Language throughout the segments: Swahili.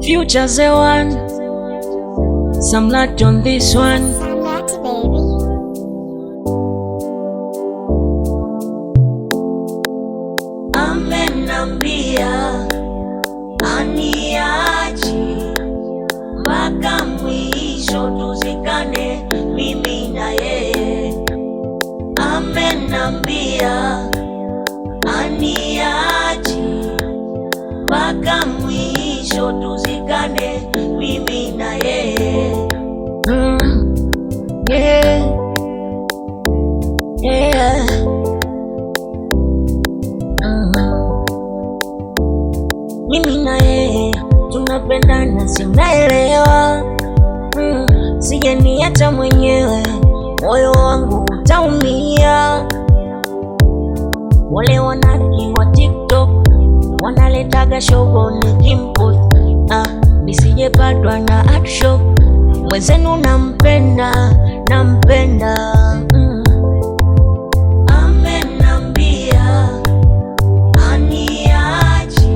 Future's the one. Some lot on this one. Samlati, baby. Amenambia aniachi mpaka mwisho tuzikane mimi na yeye. Amenambia aniachi mpaka mwisho tuzikane mimi na yeye. Yeah. Yeah. Mimi na yeye tunapendana, si unaelewa? Sijaniacha mwenyewe, moyo wangu utaumia. Wale wanaki wa TikTok wanaletaga shogo nikimpost, nisijepatwa na action. Mwenzenu nampenda, nampenda. Amenambia aniachi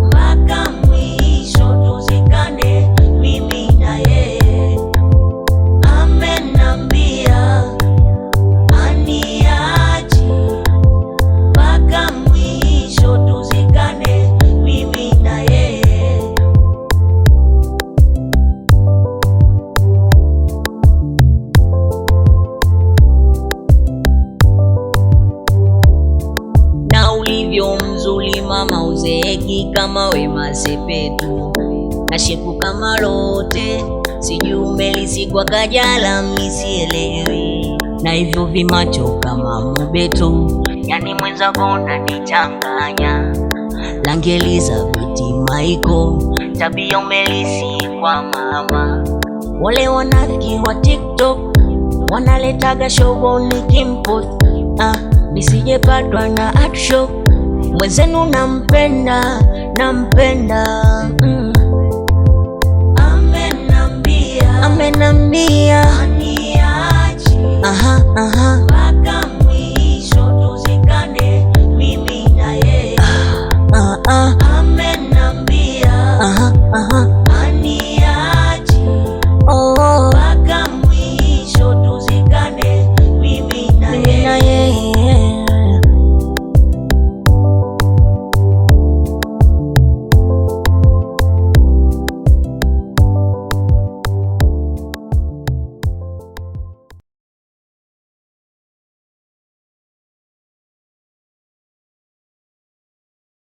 mpaka mwisho tuzikane mimi na yeye. Amenambia aniachi mpaka mwisho tuzikane mimi na yeye. Na ulivyo mzuri mama, uzeeki kama Wema Sepetu, na shepu kama Lote, sijui umelisikwa Kajala, misielewi, na hivyo vimacho kama Mobeto, yani mwenzako unanichanganya. Rangi Elizabeth Michael, tabia umelisikwa mama. Wale wanafiki wa TikTok wanaletaga shogo nikimpost, nisijepatwa na action. Mwenzenu nampenda, nampenda. Amenambia aniachi